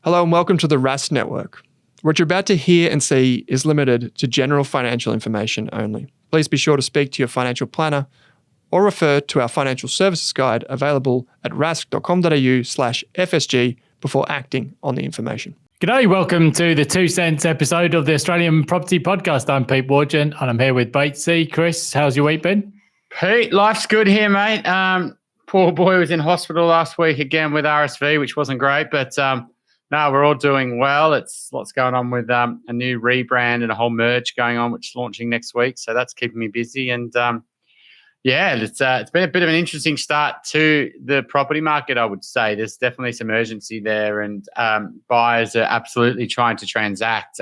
Hello and welcome to the Rask Network. What you're about to hear and see is limited to general financial information only. Please be sure to speak to your financial planner or refer to our financial services guide available at rask.com.au/FSG before acting on the information. G'day, welcome to the 2 Cents episode of the Australian Property Podcast. I'm Pete Wargent and I'm here with Bates. Chris, how's your week been? Pete, life's good here, mate. Poor boy was in hospital last week again with RSV, which wasn't great, but no, we're all doing well. It's lots going on with a new rebrand and a whole merge going on, which is launching next week. So that's keeping me busy. And it's been a bit of an interesting start to the property market, I would say. There's definitely some urgency there, and buyers are absolutely trying to transact.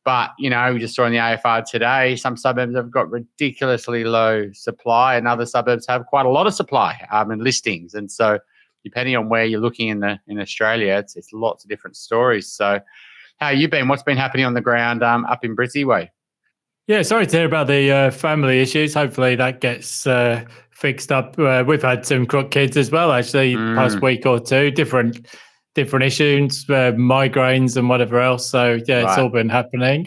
But, you know, we just saw in the AFR today, some suburbs have got ridiculously low supply and other suburbs have quite a lot of supply and listings. And so depending on where you're looking in Australia, it's lots of different stories. So how you been? What's been happening on the ground up in Brizzy way? Yeah, sorry to hear about the family issues. Hopefully that gets fixed up. We've had some crook kids as well, actually, past week or two, different issues, migraines and whatever else. So, yeah, It's all been happening.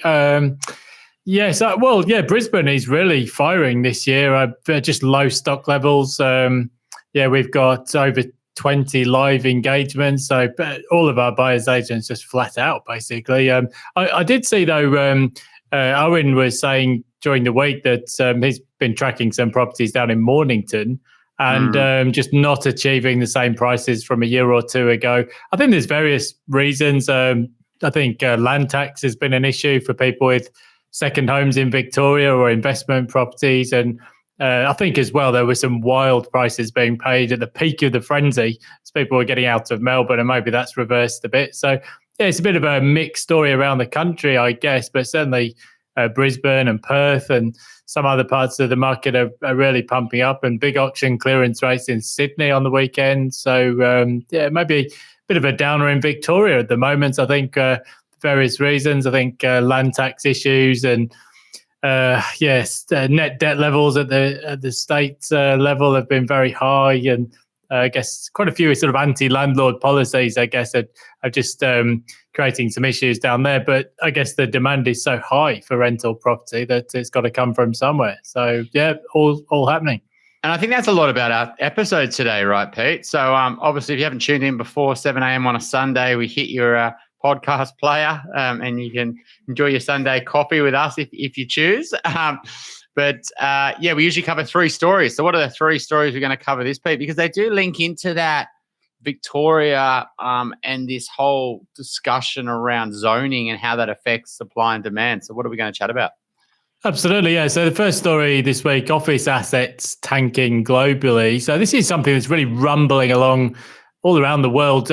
Brisbane is really firing this year. Just low stock levels. We've got over 20 live engagements. So all of our buyers agents just flat out, basically. I did see, though, Owen was saying during the week that he's been tracking some properties down in Mornington and just not achieving the same prices from a year or two ago. I think there's various reasons. I think land tax has been an issue for people with second homes in Victoria or investment properties. And I think as well, there were some wild prices being paid at the peak of the frenzy as people were getting out of Melbourne, and maybe that's reversed a bit. So, yeah, it's a bit of a mixed story around the country, I guess, but certainly Brisbane and Perth and some other parts of the market are really pumping up, and big auction clearance rates in Sydney on the weekend. So, maybe a bit of a downer in Victoria at the moment. I think various reasons. I think land tax issues and net debt levels at the state level have been very high, and I guess quite a few sort of anti-landlord policies, I guess, are just creating some issues down there. But I guess the demand is so high for rental property that it's got to come from somewhere. So, yeah, all happening. And I think that's a lot about our episode today, right, Pete? So, obviously, if you haven't tuned in before 7 a.m. on a Sunday, we hit your podcast player and you can enjoy your Sunday coffee with us if you choose. We usually cover 3 stories. So what are the 3 stories we're going to cover this, Pete? Because they do link into that Victoria and this whole discussion around zoning and how that affects supply and demand. So what are we going to chat about? Absolutely, yeah. So the first story this week, office assets tanking globally. So this is something that's really rumbling along all around the world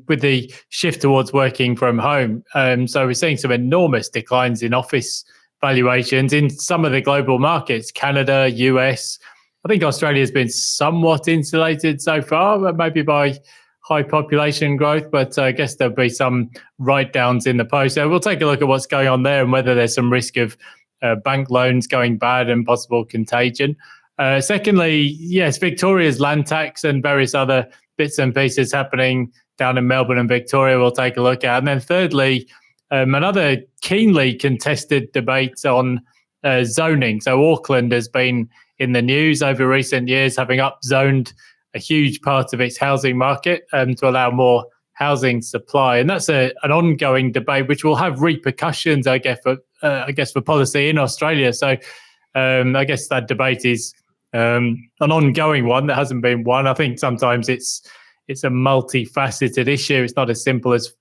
with the shift towards working from home. So we're seeing some enormous declines in office valuations in some of the global markets, Canada, US. I think Australia has been somewhat insulated so far, maybe by high population growth, but I guess there'll be some write-downs in the post. So we'll take a look at what's going on there and whether there's some risk of bank loans going bad and possible contagion. Secondly, yes, Victoria's land tax and various other bits and pieces happening down in Melbourne and Victoria we'll take a look at. And then thirdly, another keenly contested debate on zoning. So Auckland has been in the news over recent years, having upzoned a huge part of its housing market to allow more housing supply. And that's an ongoing debate which will have repercussions, I guess, for policy in Australia. So I guess that debate is an ongoing one that hasn't been won. I think sometimes it's a multifaceted issue. It's not as simple as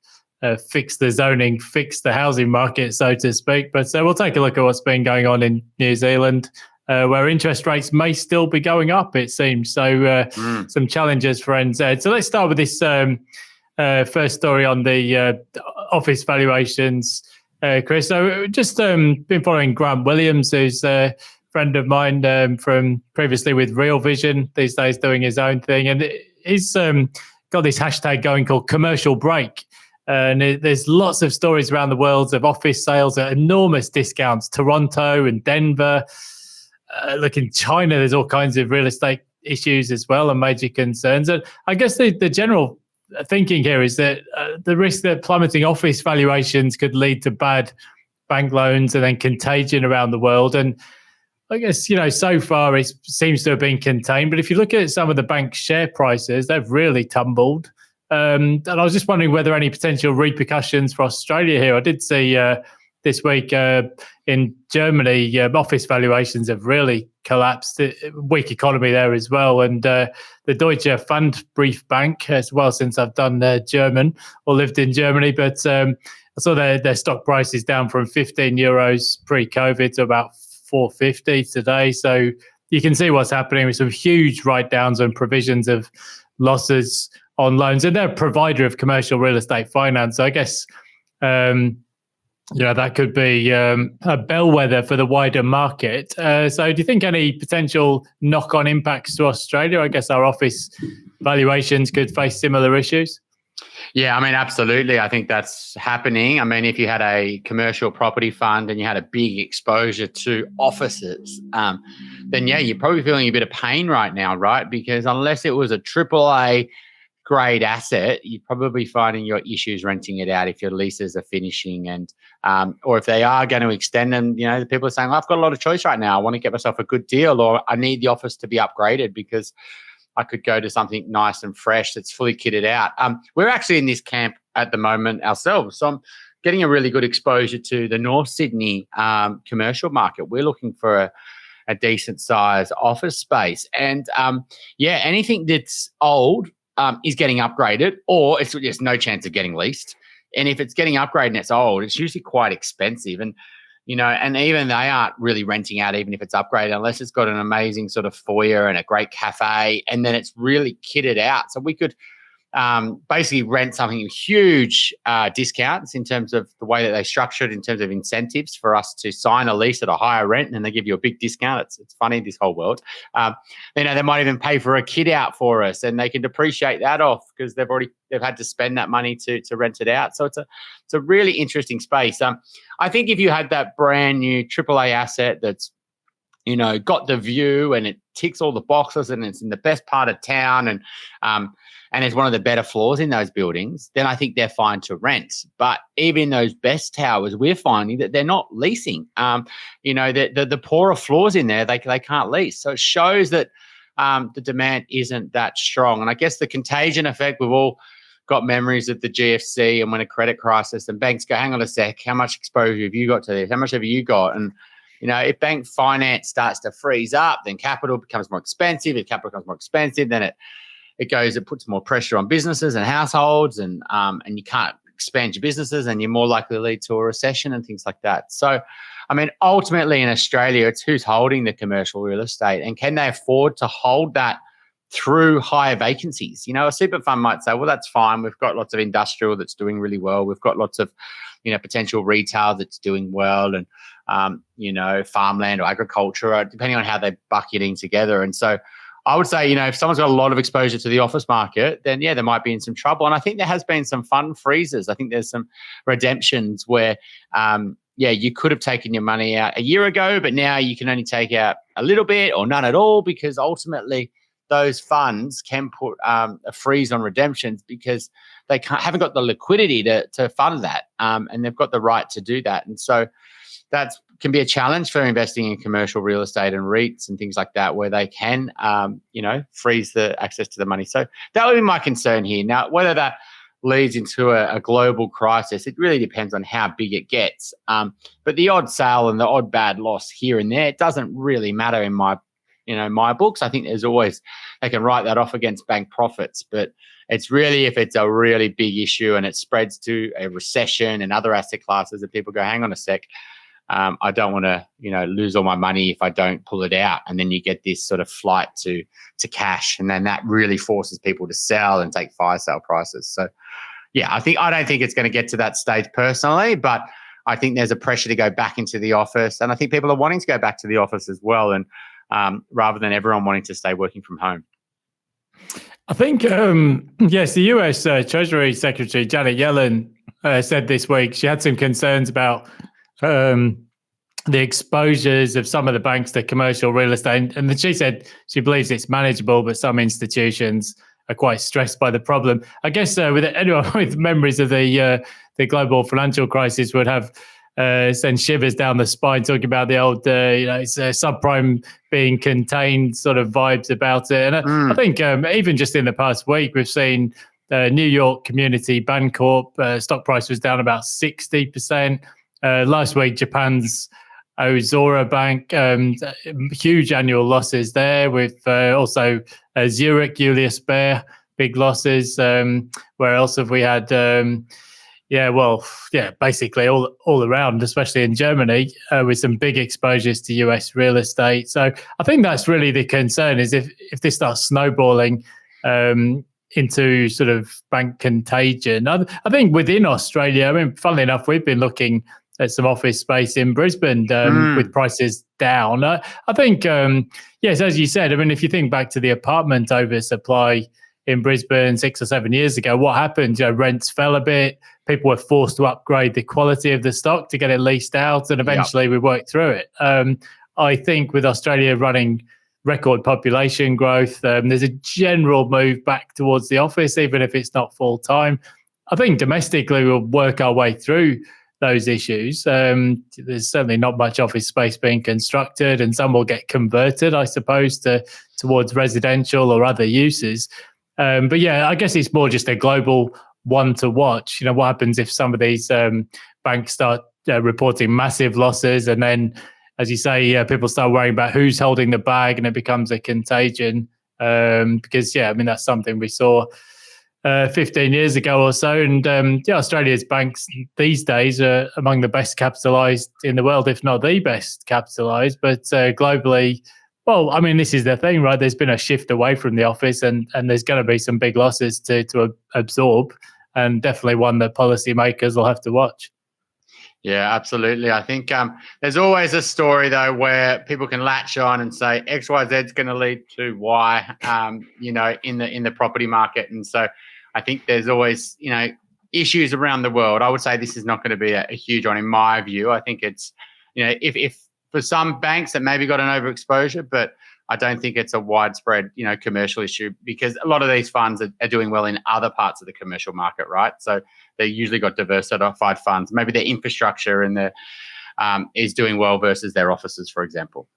fix the zoning, fix the housing market, so to speak. But we'll take a look at what's been going on in New Zealand, where interest rates may still be going up, it seems. So some challenges for NZ. So let's start with this first story on the office valuations, Chris. So just been following Grant Williams, who's a friend of mine from previously with Real Vision, these days doing his own thing. And he's got this hashtag going called commercial break. And there's lots of stories around the world of office sales at enormous discounts. Toronto and Denver. Look, in China, there's all kinds of real estate issues as well and major concerns. And I guess the general thinking here is that the risk that plummeting office valuations could lead to bad bank loans and then contagion around the world. And I guess, so far it seems to have been contained. But if you look at some of the bank share prices, they've really tumbled. And I was just wondering whether any potential repercussions for Australia here. I did see this week in Germany, office valuations have really collapsed. Weak economy there as well. And the Deutsche Pfandbriefbank as well, since I've done German or lived in Germany. But I saw their stock price is down from €15 pre-COVID to about 450 today. So you can see what's happening with some huge write-downs and provisions of losses on loans. And they're a provider of commercial real estate finance. So I guess, that could be a bellwether for the wider market. So do you think any potential knock-on impacts to Australia? I guess our office valuations could face similar issues. Yeah, I mean, absolutely. I think that's happening. I mean, if you had a commercial property fund and you had a big exposure to offices, then yeah, you're probably feeling a bit of pain right now, right? Because unless it was a AAA grade asset, you're probably finding your issues renting it out if your leases are finishing, and or if they are going to extend them. The people are saying, I've got a lot of choice right now. I want to get myself a good deal, or I need the office to be upgraded because I could go to something nice and fresh that's fully kitted out. We're actually in this camp at the moment ourselves. So I'm getting a really good exposure to the North Sydney commercial market. We're looking for a decent size office space. And anything that's old is getting upgraded, or it's just no chance of getting leased. And if it's getting upgraded and it's old, it's usually quite expensive. And and even they aren't really renting out, even if it's upgraded, unless it's got an amazing sort of foyer and a great cafe, and then it's really kitted out. So we could basically rent something huge discounts in terms of the way that they structure it, in terms of incentives for us to sign a lease at a higher rent, and then they give you a big discount. It's funny, this whole world. They might even pay for a kit out for us, and they can depreciate that off because they've had to spend that money to rent it out. So it's a really interesting space. I think if you had that brand new AAA asset that's got the view and it ticks all the boxes and it's in the best part of town and it's one of the better floors in those buildings, then I think they're fine to rent. But even those best towers, we're finding that they're not leasing. The poorer floors in there, they can't lease. So it shows that the demand isn't that strong. And I guess the contagion effect, we've all got memories of the GFC and when a credit crisis, and banks go, hang on a sec, how much exposure have you got to this? How much have you got? And if bank finance starts to freeze up, then capital becomes more expensive. If capital becomes more expensive, then it puts more pressure on businesses and households, and you can't expand your businesses, and you're more likely to lead to a recession and things like that. So, I mean, ultimately in Australia, it's who's holding the commercial real estate, and can they afford to hold that through higher vacancies? A super fund might say, well, that's fine. We've got lots of industrial that's doing really well. We've got lots of, potential retail that's doing well, and, farmland or agriculture, depending on how they're bucketing together. And so I would say, if someone's got a lot of exposure to the office market, then yeah, they might be in some trouble. And I think there has been some fund freezes. I think there's some redemptions where, you could have taken your money out a year ago, but now you can only take out a little bit or none at all, because ultimately those funds can put a freeze on redemptions because they haven't got the liquidity to fund that, and they've got the right to do that. And so that can be a challenge for investing in commercial real estate and REITs and things like that, where they can, freeze the access to the money. So that would be my concern here. Now, whether that leads into a global crisis, it really depends on how big it gets. But the odd sale and the odd bad loss here and there, it doesn't really matter in my books. I think there's always, they can write that off against bank profits, but it's really, if it's a really big issue and it spreads to a recession and other asset classes, that people go, hang on a sec, I don't want to, lose all my money if I don't pull it out. And then you get this sort of flight to cash, and then that really forces people to sell and take fire sale prices. So, yeah, I don't think it's going to get to that stage personally, but I think there's a pressure to go back into the office, and I think people are wanting to go back to the office as well, and rather than everyone wanting to stay working from home. I think, yes, the US Treasury Secretary Janet Yellen said this week she had some concerns about the exposures of some of the banks to commercial real estate. And she said she believes it's manageable, but some institutions are quite stressed by the problem. I guess with anyone with memories of the global financial crisis would have send shivers down the spine talking about the old it's subprime being contained sort of vibes about it. And I think even just in the past week we've seen New York Community Bancorp stock price was down about 60%. Last week Japan's Ozora Bank, huge annual losses there, with also Zurich Julius Baer, big losses. Where else have we had? Basically all around, especially in Germany, with some big exposures to US real estate. So I think that's really the concern, is if this starts snowballing into sort of bank contagion. I think within Australia, I mean, funnily enough, we've been looking at some office space in Brisbane with prices down. I think, yes, as you said, I mean, if you think back to the apartment oversupply in Brisbane 6 or 7 years ago, what happened? Rents fell a bit. People were forced to upgrade the quality of the stock to get it leased out, and eventually we worked through it. I think with Australia running record population growth, there's a general move back towards the office, even if it's not full time. I think domestically we'll work our way through those issues. There's certainly not much office space being constructed, and some will get converted, I suppose, towards residential or other uses. But yeah, I guess it's more just a global one to watch. What happens if some of these banks start reporting massive losses, and then, as you say, people start worrying about who's holding the bag, and it becomes a contagion. Because I mean, that's something we saw 15 years ago or so, and Australia's banks these days are among the best capitalised in the world, if not the best capitalised. But globally, well, I mean, this is the thing, right? There's been a shift away from the office, and there's going to be some big losses to absorb, and definitely one that policymakers will have to watch. Yeah, absolutely. I think there's always a story, though, where people can latch on and say X, Y, Z is going to lead to Y, in the property market. And so I think there's always, issues around the world. I would say this is not going to be a huge one in my view. I think it's, if for some banks that maybe got an overexposure, but I don't think it's a widespread, commercial issue, because a lot of these funds are doing well in other parts of the commercial market, right? So they usually got diversified funds. Maybe their infrastructure and their is doing well versus their offices, for example.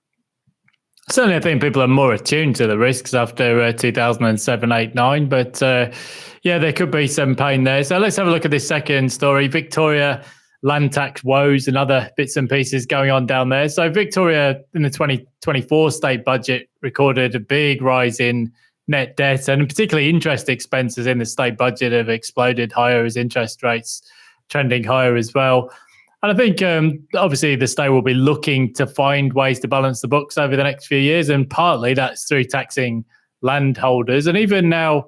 Certainly, I think people are more attuned to the risks after 2007, 8, 9. But there could be some pain there. So let's have a look at this second story. Victoria land tax woes and other bits and pieces going on down there. So Victoria in the 2024 state budget recorded a big rise in net debt, and particularly interest expenses in the state budget have exploded higher as interest rates trending higher as well. And I think obviously the state will be looking to find ways to balance the books over the next few years, and partly that's through taxing landholders. And even now,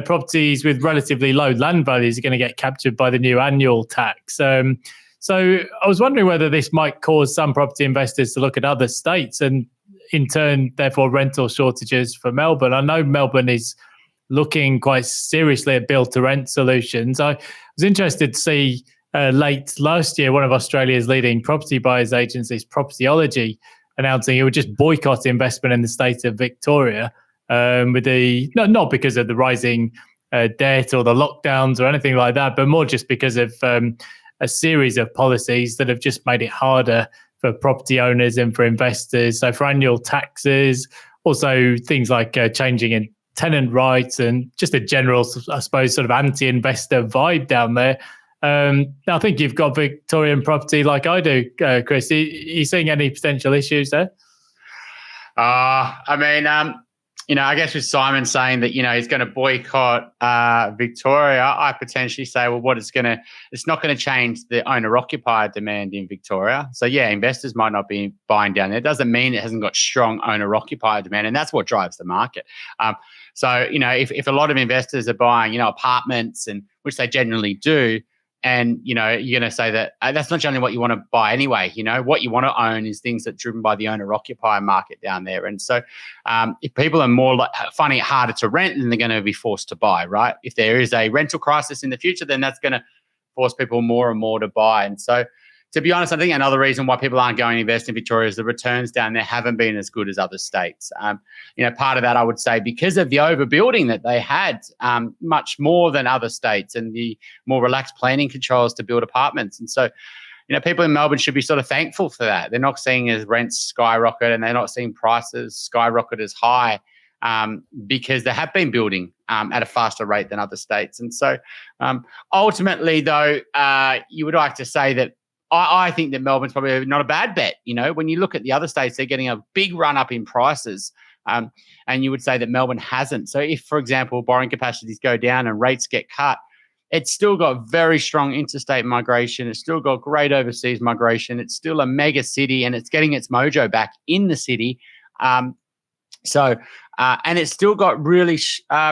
properties with relatively low land values are going to get captured by the new annual tax. So I was wondering whether this might cause some property investors to look at other states, and in turn, therefore, rental shortages for Melbourne. I know Melbourne is looking quite seriously at build-to-rent solutions. I was interested to see late last year, one of Australia's leading property buyers agencies, Propertyology, announcing it would just boycott investment in the state of Victoria, with the not because of the rising debt or the lockdowns or anything like that, but more just because of a series of policies that have just made it harder for property owners and for investors. So for annual taxes, also things like changing in tenant rights, and just a general, I suppose, sort of anti-investor vibe down there. I think you've got Victorian property like I do, Chris. Are you seeing any potential issues there? I guess with Simon saying that, he's going to boycott Victoria, I potentially say, well, it's not going to change the owner-occupier demand in Victoria. So, investors might not be buying down there. It doesn't mean it hasn't got strong owner-occupier demand, and that's what drives the market. If a lot of investors are buying, apartments, and which they generally do, and, you're going to say that that's not generally what you want to buy anyway. What you want to own is things that are driven by the owner-occupier market down there. And so if people are more finding it harder to rent, then they're going to be forced to buy, right? If there is a rental crisis in the future, then that's going to force people more and more to buy. And so, to be honest, I think another reason why people aren't going to invest in Victoria is the returns down there haven't been as good as other states. Part of that, I would say, because of the overbuilding that they had, much more than other states, and the more relaxed planning controls to build apartments. And so, people in Melbourne should be sort of thankful for that. They're not seeing as rents skyrocket, and they're not seeing prices skyrocket as high, because they have been building at a faster rate than other states. And so ultimately, though, you would like to say that I think that Melbourne's probably not a bad bet. When you look at the other states, they're getting a big run up in prices, and you would say that Melbourne hasn't. So if, for example, borrowing capacities go down and rates get cut, it's still got very strong interstate migration. It's still got great overseas migration. It's still a mega city, and it's getting its mojo back in the city. And it's still got really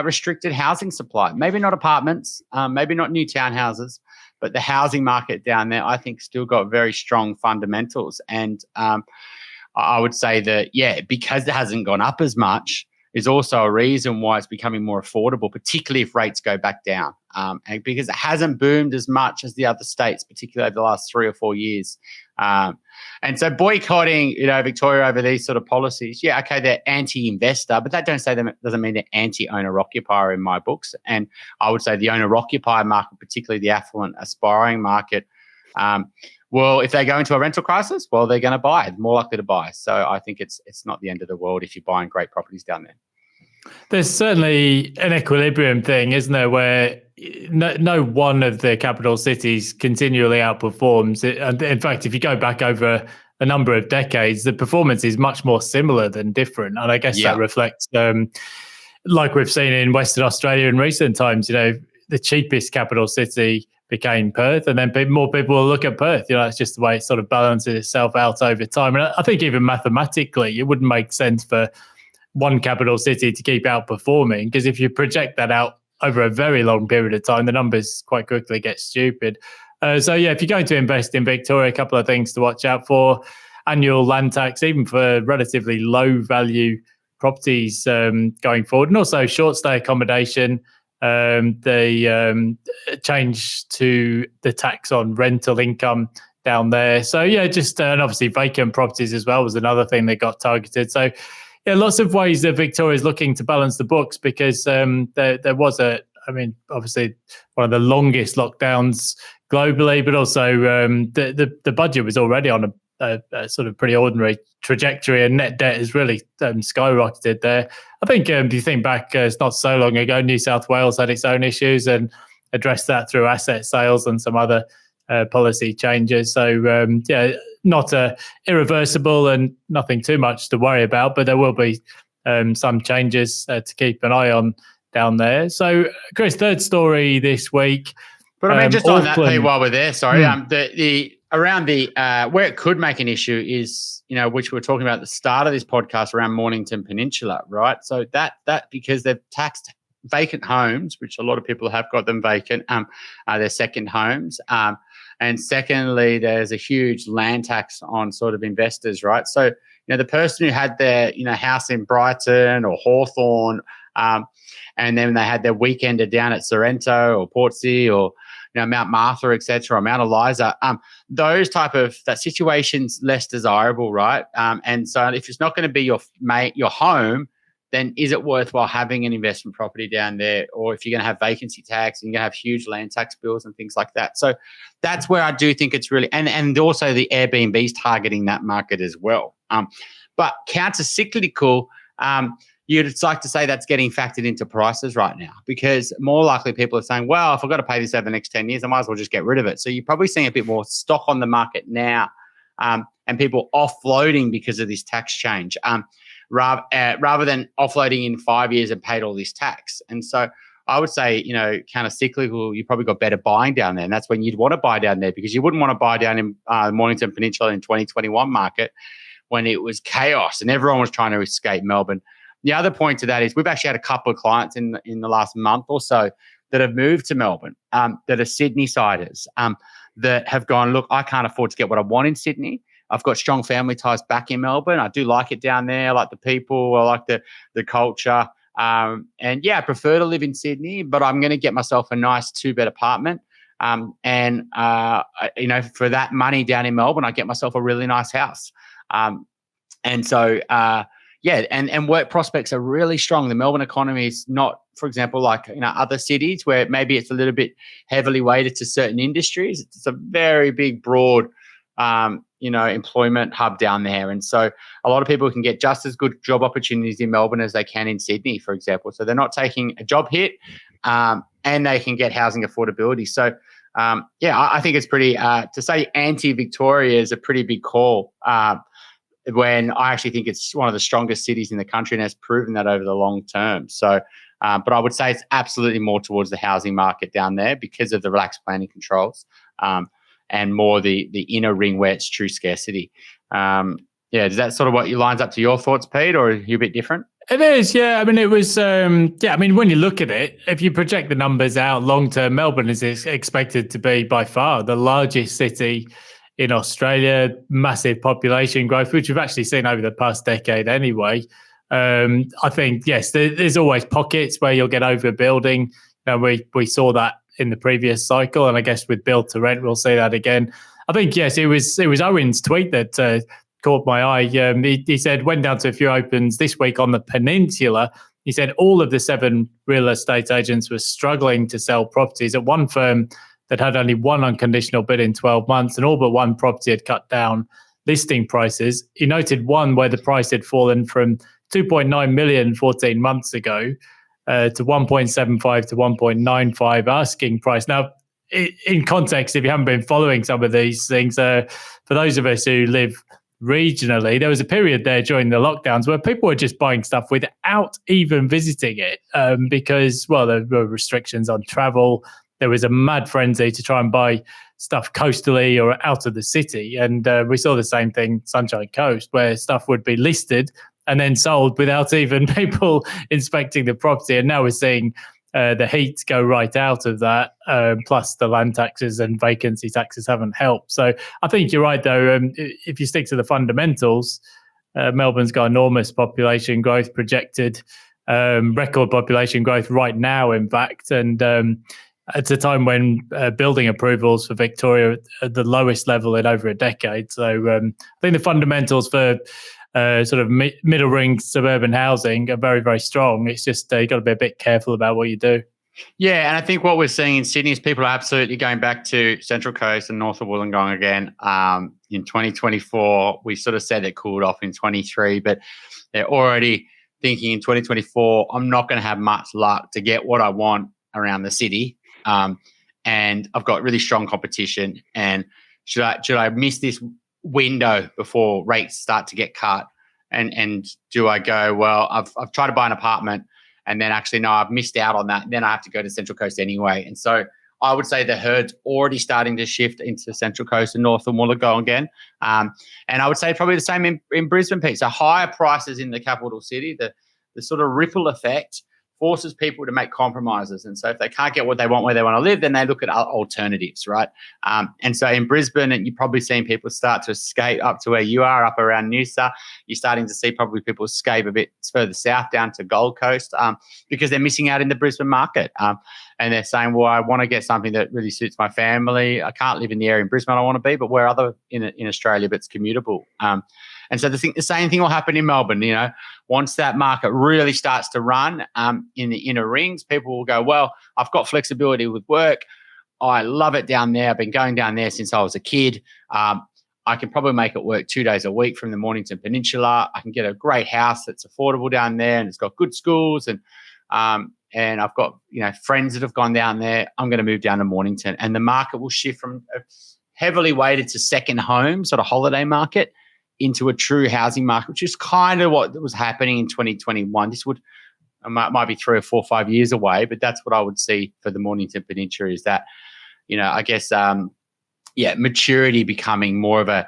restricted housing supply. Maybe not apartments, maybe not new townhouses, but the housing market down there, I think, still got very strong fundamentals. And I would say that, because it hasn't gone up as much, is also a reason why it's becoming more affordable, particularly if rates go back down. And because it hasn't boomed as much as the other states, particularly over the last 3 or 4 years. And so boycotting, Victoria over these sort of policies, they're anti-investor, but that doesn't mean they're anti-owner-occupier in my books. And I would say the owner-occupier market, particularly the affluent aspiring market, well, if they go into a rental crisis, well, they're going to buy, more likely to buy. So I think it's not the end of the world if you're buying great properties down there. There's certainly an equilibrium thing, isn't there, where no one of the capital cities continually outperforms. And in fact, if you go back over a number of decades, the performance is much more similar than different. And I guess that reflects, like we've seen in Western Australia in recent times, the cheapest capital city became Perth, and then more people will look at Perth. It's just the way it sort of balances itself out over time. And I think even mathematically, it wouldn't make sense for one capital city to keep outperforming, because if you project that out over a very long period of time, the numbers quite quickly get stupid. If you're going to invest in Victoria, a couple of things to watch out for: annual land tax, even for relatively low value properties going forward, and also short stay accommodation. The change to the tax on rental income down there. So and obviously vacant properties as well was another thing that got targeted. So lots of ways that Victoria is looking to balance the books, because there was obviously one of the longest lockdowns globally, but also the budget was already on a sort of pretty ordinary trajectory, and net debt has really skyrocketed there. I think if you think back, it's not so long ago, New South Wales had its own issues and addressed that through asset sales and some other policy changes. So not irreversible and nothing too much to worry about, but there will be some changes to keep an eye on down there. So, Chris, third story this week. But just Auckland, on that, Pete, while we're there, sorry, the around the where it could make an issue is, which we were talking about at the start of this podcast, around Mornington Peninsula, right? So that because they've taxed vacant homes, which a lot of people have got them vacant, their second homes. And secondly, there's a huge land tax on sort of investors, right? So, the person who had their, house in Brighton or Hawthorne, and then they had their weekender down at Sorrento or Portsea or, Mount Martha, etc., or Mount Eliza, that situation's less desirable, right? And so if it's not going to be your home, then is it worthwhile having an investment property down there? Or if you're going to have vacancy tax and you're going to have huge land tax bills and things like that. So that's where I do think it's really, and also the Airbnb's targeting that market as well. But counter-cyclical, you'd like to say that's getting factored into prices right now, because more likely people are saying, well, if I've got to pay this over the next 10 years, I might as well just get rid of it. So you're probably seeing a bit more stock on the market now, and people offloading because of this tax change. Rather than offloading in 5 years and paid all this tax. And so I would say, counter-cyclical, you probably got better buying down there. And that's when you'd want to buy down there, because you wouldn't want to buy down in Mornington Peninsula in 2021 market when it was chaos and everyone was trying to escape Melbourne. The other point to that is we've actually had a couple of clients in the last month or so that have moved to Melbourne, that are Sydney-siders, that have gone, look, I can't afford to get what I want in Sydney. I've got strong family ties back in Melbourne. I do like it down there. I like the people. I like the culture. I prefer to live in Sydney, but I'm going to get myself a nice 2-bed apartment For that money down in Melbourne, I get myself a really nice house. And work prospects are really strong. The Melbourne economy is not, for example, like other cities where maybe it's a little bit heavily weighted to certain industries. It's a very big, broad, employment hub down there. And so a lot of people can get just as good job opportunities in Melbourne as they can in Sydney, for example. So they're not taking a job hit, and they can get housing affordability. So I think it's pretty, to say anti-Victoria is a pretty big call. When I actually think it's one of the strongest cities in the country and has proven that over the long term. So, but I would say it's absolutely more towards the housing market down there because of the relaxed planning controls, and more the inner ring where it's true scarcity. Is that sort of what lines up to your thoughts, Pete, or are you a bit different? It is, yeah. I mean, it was, when you look at it, if you project the numbers out long term, Melbourne is expected to be by far the largest city in Australia, massive population growth, which we've actually seen over the past decade anyway. I think, yes, there's always pockets where you'll get overbuilding. We saw that in the previous cycle, and I guess with build to rent, we'll see that again. I think, yes, it was Owen's tweet that caught my eye. He said, went down to a few opens this week on the peninsula. He said all of the 7 real estate agents were struggling to sell properties. At one firm that had only one unconditional bid in 12 months, and all but one property had cut down listing prices. He noted one where the price had fallen from 2.9 million 14 months ago to 1.75 to 1.95 asking price. Now, in context, if you haven't been following some of these things, for those of us who live regionally, there was a period there during the lockdowns where people were just buying stuff without even visiting it because, well, there were restrictions on travel. There was a mad frenzy to try and buy stuff coastally or out of the city. And we saw the same thing, Sunshine Coast, where stuff would be listed and then sold without even people inspecting the property. And now we're seeing the heat go right out of that, plus the land taxes and vacancy taxes haven't helped. So I think you're right, though. If you stick to the fundamentals, Melbourne's got enormous population growth projected, record population growth right now, in fact. And it's a time when building approvals for Victoria are at the lowest level in over a decade. So I think the fundamentals for sort of middle ring suburban housing are very, very strong. It's just you've got to be a bit careful about what you do. Yeah, and I think what we're seeing in Sydney is people are absolutely going back to Central Coast and north of Wollongong again. In 2024, we sort of said it cooled off in 23, but they're already thinking in 2024, I'm not going to have much luck to get what I want around the city. And I've got really strong competition. And should I miss this window before rates start to get cut? And do I go, well, I've tried to buy an apartment and then actually, no, I've missed out on that. And then I have to go to Central Coast anyway. And so I would say the herd's already starting to shift into Central Coast and north and Wollongong again. And I would say probably the same in Brisbane, Pete. So higher prices in the capital city, the sort of ripple effect forces people to make compromises. And so if they can't get what they want where they want to live, then they look at alternatives, right? And so in Brisbane, and you've probably seen people start to escape up to where you are, up around Noosa. You're starting to see probably people escape a bit further south down to Gold Coast because they're missing out in the Brisbane market. And they're saying, well, I want to get something that really suits my family. I can't live in the area in Brisbane I want to be, but where other in Australia, but it's commutable. And so the same thing will happen in Melbourne. Once that market really starts to run in the inner rings, people will go, well, I've got flexibility with work. I love it down there. I've been going down there since I was a kid. I can probably make it work 2 days a week from the Mornington Peninsula. I can get a great house that's affordable down there and it's got good schools. And I've got friends that have gone down there. I'm going to move down to Mornington. And the market will shift from a heavily weighted to second home, sort of holiday market, into a true housing market, which is kind of what was happening in 2021. This might be 3 or 4 or 5 years away, but that's what I would see for the Mornington Peninsula is that, I guess, maturity becoming more of a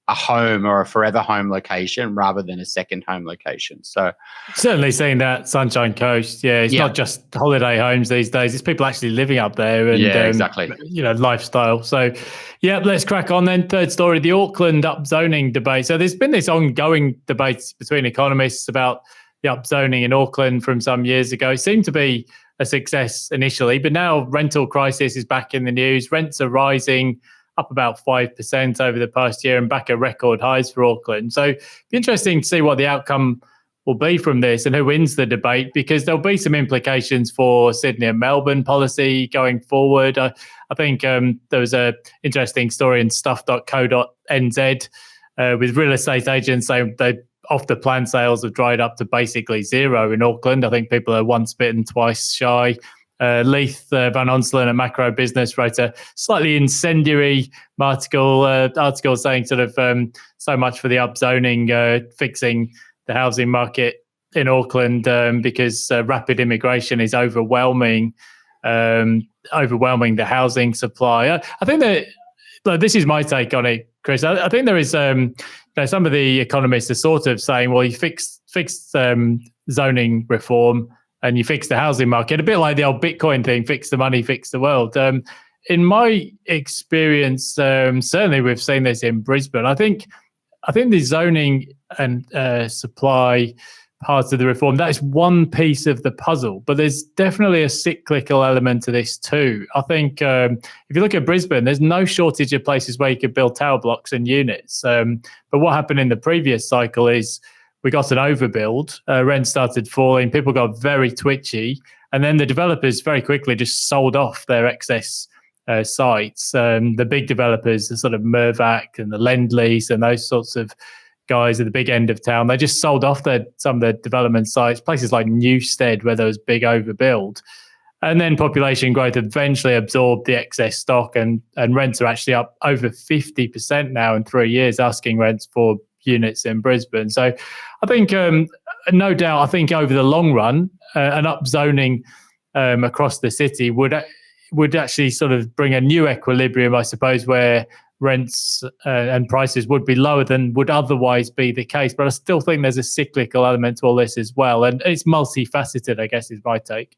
home or a forever home location rather than a second home location. So certainly seeing that Sunshine Coast, it's not just holiday homes these days. It's people actually living up there and exactly. Lifestyle. So let's crack on then. Third story, the Auckland upzoning debate. So there's been this ongoing debate between economists about the upzoning in Auckland from some years ago. It seemed to be a success initially, but now rental crisis is back in the news. Rents are rising, up about 5% over the past year and back at record highs for Auckland. So it'd be interesting to see what the outcome will be from this and who wins the debate, because there'll be some implications for Sydney and Melbourne policy going forward. I think there was an interesting story in stuff.co.nz with real estate agents saying they off-the-plan sales have dried up to basically zero in Auckland. I think people are once bitten, twice shy. Leith Van Onselen at Macro Business wrote a slightly incendiary article saying sort of so much for the upzoning, fixing the housing market in Auckland because rapid immigration is overwhelming the housing supply. I think that this is my take on it, Chris. I think there is some of the economists are sort of saying, well, you fix zoning reform and you fix the housing market, a bit like the old Bitcoin thing, fix the money, fix the world. In my experience, certainly we've seen this in Brisbane. I think the zoning and supply parts of the reform, that is one piece of the puzzle, but there's definitely a cyclical element to this too. I think if you look at Brisbane, there's no shortage of places where you could build tower blocks and units. But what happened in the previous cycle is we got an overbuild, rent started falling, people got very twitchy, and then the developers very quickly just sold off their excess sites. The big developers, the sort of Mirvac and the Lend-Lease and those sorts of guys at the big end of town, they just sold off some of their development sites, places like Newstead where there was big overbuild. And then population growth eventually absorbed the excess stock, and rents are actually up over 50% now in 3 years, asking rents for units in Brisbane. So I think, no doubt, I think over the long run, an upzoning across the city would actually sort of bring a new equilibrium, I suppose, where rents and prices would be lower than would otherwise be the case. But I still think there's a cyclical element to all this as well. And it's multifaceted, I guess, is my take.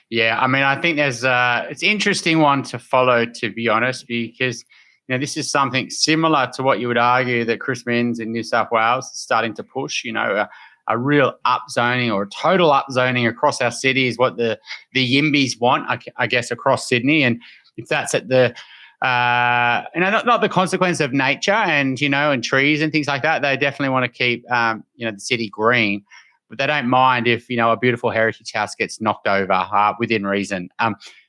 Yeah, I mean, I think there's it's an interesting one to follow, to be honest, because this is something similar to what you would argue that Chris Minns in New South Wales is starting to push. A real upzoning or a total upzoning across our city is what the Yimbys want, I guess, across Sydney. And if that's at the not the consequence of nature and trees and things like that, they definitely want to keep the city green. But they don't mind if a beautiful heritage house gets knocked over within reason.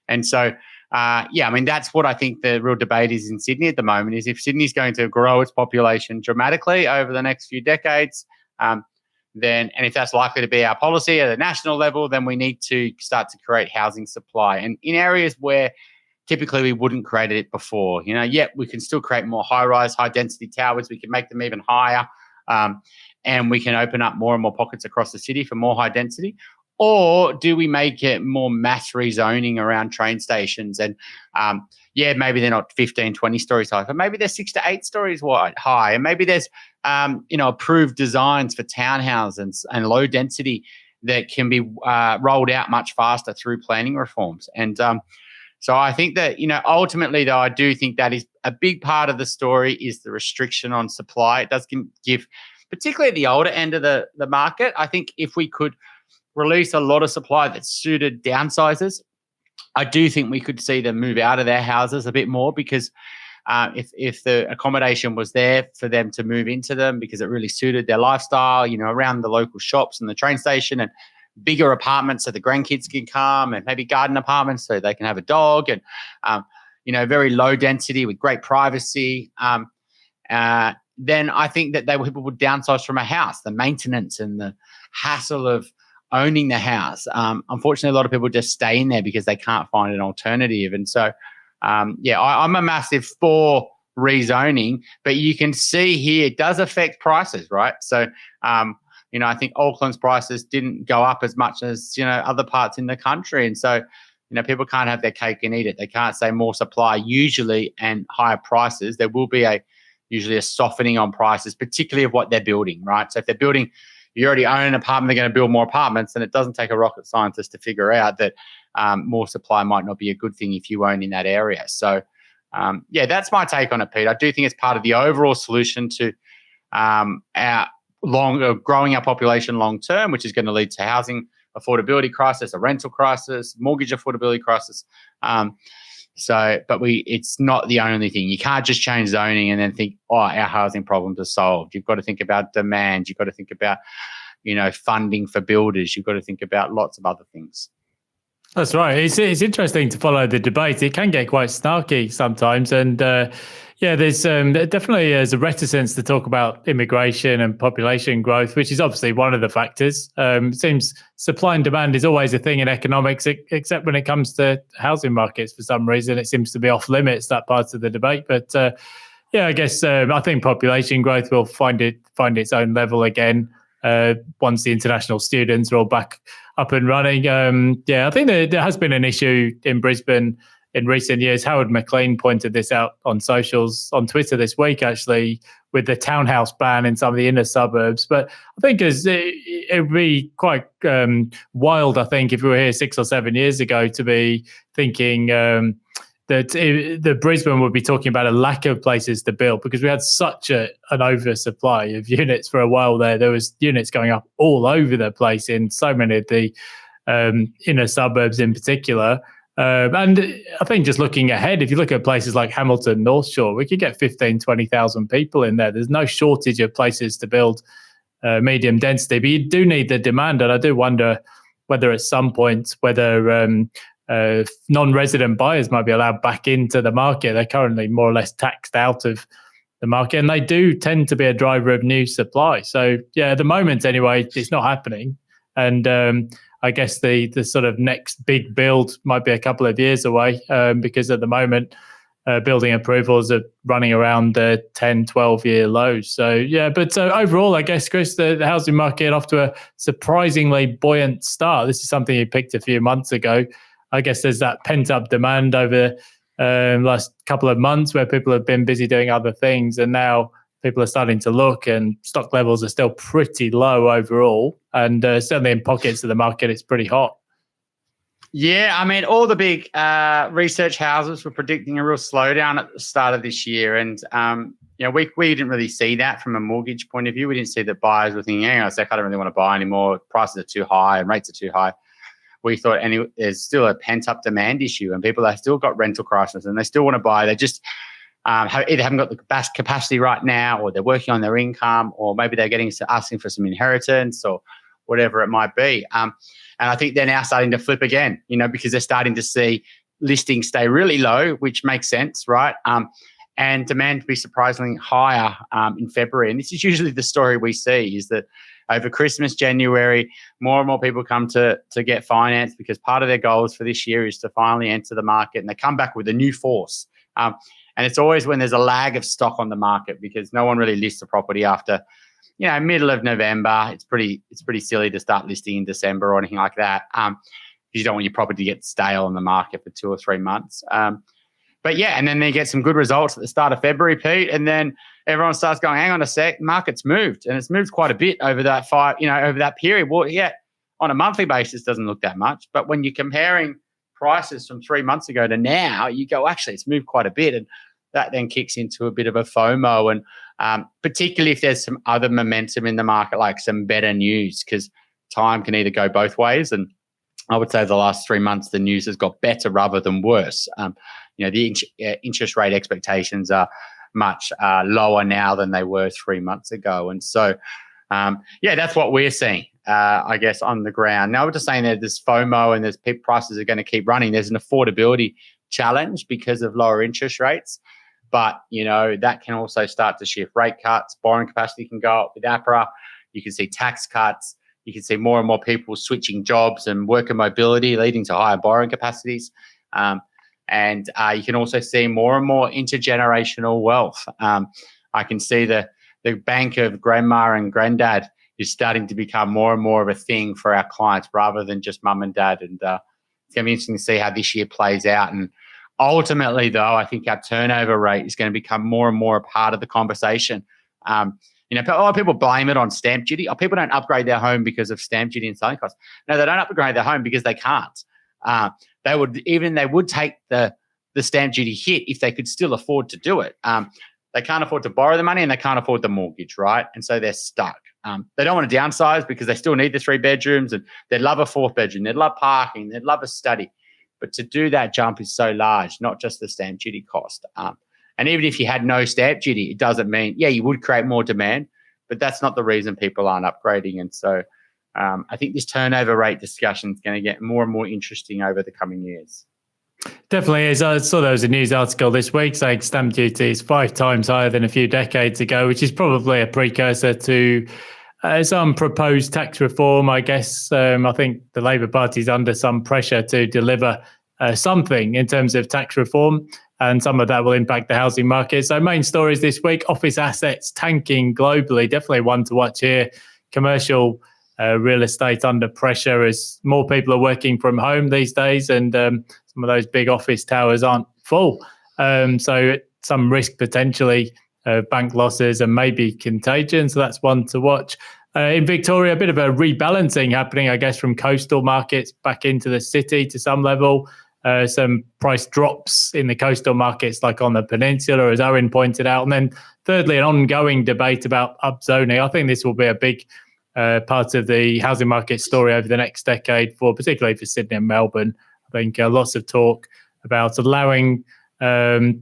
And so I mean, that's what I think the real debate is in Sydney at the moment, is if Sydney's going to grow its population dramatically over the next few decades, then, and if that's likely to be our policy at a national level, then we need to start to create housing supply. And in areas where typically we wouldn't create it before, yet we can still create more high-rise, high-density towers. We can make them even higher, and we can open up more and more pockets across the city for more high density. Or do we make it more mass rezoning around train stations? And maybe they're not 15, 20 stories high, but maybe they're 6 to 8 stories high. And maybe there's, approved designs for townhouses and low density that can be rolled out much faster through planning reforms. And so I think that, ultimately, though, I do think that is a big part of the story is the restriction on supply. It does give, particularly at the older end of the market, I think if we could release a lot of supply that suited downsizers, I do think we could see them move out of their houses a bit more, because if the accommodation was there for them to move into them because it really suited their lifestyle, around the local shops and the train station, and bigger apartments so the grandkids can come, and maybe garden apartments so they can have a dog, and very low density with great privacy, then I think that people would downsize from a house. The maintenance and the hassle of owning the house. Unfortunately, a lot of people just stay in there because they can't find an alternative. And so, I'm a massive for rezoning, but you can see here it does affect prices, right? So, I think Auckland's prices didn't go up as much as, other parts in the country. And so, people can't have their cake and eat it. They can't say more supply usually and higher prices. There will be usually a softening on prices, particularly of what they're building, right? So if they're building, you already own an apartment, they're going to build more apartments, and it doesn't take a rocket scientist to figure out that more supply might not be a good thing if you own in that area. So, that's my take on it, Pete. I do think it's part of the overall solution to our growing our population long term, which is going to lead to housing affordability crisis, a rental crisis, mortgage affordability crisis. It's not the only thing. You can't just change zoning and then think, our housing problems are solved. You've got to think about demand. You've got to think about, funding for builders. You've got to think about lots of other things. That's right. It's interesting to follow the debate. It can get quite snarky sometimes. And there's definitely a reticence to talk about immigration and population growth, which is obviously one of the factors. It seems supply and demand is always a thing in economics, except when it comes to housing markets. For some reason, it seems to be off limits, that part of the debate. But I guess I think population growth will find its own level again once the international students are all back up and running. I think there has been an issue in Brisbane in recent years. Howard McLean pointed this out on socials, on Twitter this week, actually, with the townhouse ban in some of the inner suburbs. But I think it would be quite wild, I think, if we were here 6 or 7 years ago to be thinking that Brisbane would be talking about a lack of places to build, because we had such an oversupply of units for a while there. There was units going up all over the place in so many of the inner suburbs in particular. And I think just looking ahead, if you look at places like Hamilton, North Shore, we could get 15,000, 20,000 people in there. There's no shortage of places to build medium density, but you do need the demand. And I do wonder whether at some point, non-resident buyers might be allowed back into the market. They're currently more or less taxed out of the market, and they do tend to be a driver of new supply. So, at the moment anyway, it's not happening. And I guess the sort of next big build might be a couple of years away, because at the moment, building approvals are running around the 10, 12-year lows. So, but overall, I guess, Chris, the housing market off to a surprisingly buoyant start. This is something you picked a few months ago. I guess there's that pent-up demand over the last couple of months where people have been busy doing other things, and now people are starting to look, and stock levels are still pretty low overall. And certainly in pockets of the market, it's pretty hot. Yeah, I mean, all the big research houses were predicting a real slowdown at the start of this year. And, we didn't really see that from a mortgage point of view. We didn't see that buyers were thinking, hang on a sec, I don't really want to buy anymore. Prices are too high and rates are too high. We thought there's still a pent-up demand issue, and people have still got rental crisis and they still want to buy. They just either haven't got the capacity right now, or they're working on their income, or maybe they're asking for some inheritance or whatever it might be. And I think they're now starting to flip again, because they're starting to see listings stay really low, which makes sense, right? And demand to be surprisingly higher in February. And this is usually the story we see, is that over Christmas, January, more and more people come to get finance, because part of their goals for this year is to finally enter the market, and they come back with a new force. And it's always when there's a lag of stock on the market, because no one really lists a property after, middle of November. It's pretty silly to start listing in December or anything like that, because you don't want your property to get stale on the market for 2 or 3 months. And then they get some good results at the start of February, Pete, and then everyone starts going, hang on a sec, market's moved, and it's moved quite a bit over that over that period. Well, on a monthly basis, doesn't look that much, but when you're comparing prices from 3 months ago to now, you go, actually, it's moved quite a bit, and that then kicks into a bit of a FOMO, and particularly if there's some other momentum in the market, like some better news, because time can either go both ways. And I would say the last 3 months, the news has got better rather than worse. The interest rate expectations are much lower now than they were 3 months ago. And so, that's what we're seeing, I guess, on the ground. Now, we're just saying that there's FOMO and there's prices are going to keep running. There's an affordability challenge because of lower interest rates. But, that can also start to shift. Rate cuts, borrowing capacity can go up with APRA. You can see tax cuts. You can see more and more people switching jobs and worker mobility, leading to higher borrowing capacities. And you can also see more and more intergenerational wealth. I can see the bank of grandma and granddad is starting to become more and more of a thing for our clients, rather than just mum and dad. And it's going to be interesting to see how this year plays out. And ultimately, though, I think our turnover rate is going to become more and more a part of the conversation. A lot of people blame it on stamp duty. People don't upgrade their home because of stamp duty and selling costs. No, they don't upgrade their home because they can't. They would take the stamp duty hit if they could still afford to do it. They can't afford to borrow the money, and they can't afford the mortgage, right? And so they're stuck. They don't want to downsize because they still need the 3 bedrooms, and they'd love a 4th bedroom. They'd love parking. They'd love a study. But to do that jump is so large, not just the stamp duty cost. And even if you had no stamp duty, it doesn't mean, you would create more demand, but that's not the reason people aren't upgrading. And so I think this turnover rate discussion is going to get more and more interesting over the coming years. Definitely is. I saw there was a news article this week saying stamp duty is 5 times higher than a few decades ago, which is probably a precursor to some proposed tax reform, I guess. I think the Labour Party is under some pressure to deliver something in terms of tax reform, and some of that will impact the housing market. So main stories this week: office assets tanking globally. Definitely one to watch here. Commercial real estate under pressure as more people are working from home these days, and some of those big office towers aren't full. So some risk potentially bank losses and maybe contagion. So that's one to watch. In Victoria, a bit of a rebalancing happening, I guess, from coastal markets back into the city to some level. Some price drops in the coastal markets, like on the peninsula, as Owen pointed out. And then thirdly, an ongoing debate about upzoning. I think this will be a big part of the housing market story over the next decade, particularly for Sydney and Melbourne. I think lots of talk about allowing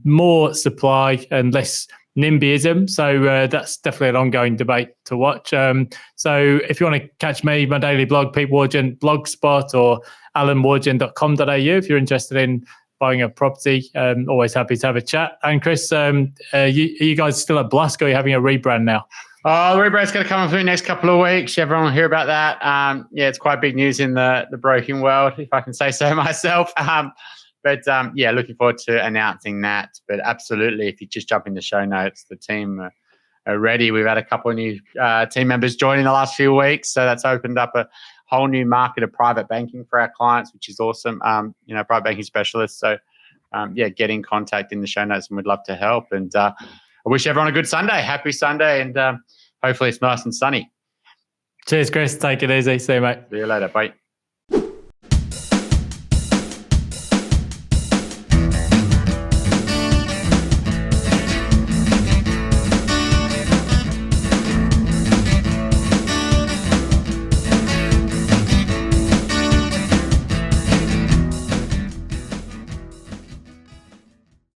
more supply and less NIMBYism. So that's definitely an ongoing debate to watch. So if you want to catch me, my daily blog, Pete Wargent Blogspot, or alanwargent.com.au if you're interested in buying a property. Always happy to have a chat. And Chris, are you guys still at Blusk, or are you having a rebrand now? Oh, the rebrand's going to come through the next couple of weeks. Everyone will hear about that. It's quite big news in the broking world, if I can say so myself. But looking forward to announcing that. But absolutely, if you just jump in the show notes, the team are ready. We've had a couple of new team members join in the last few weeks. So that's opened up a whole new market of private banking for our clients, which is awesome. Private banking specialists. So, get in contact in the show notes, and we'd love to help. And I wish everyone a good Sunday. Happy Sunday. And hopefully it's nice and sunny. Cheers, Chris. Take it easy. See you, mate. See you later. Bye.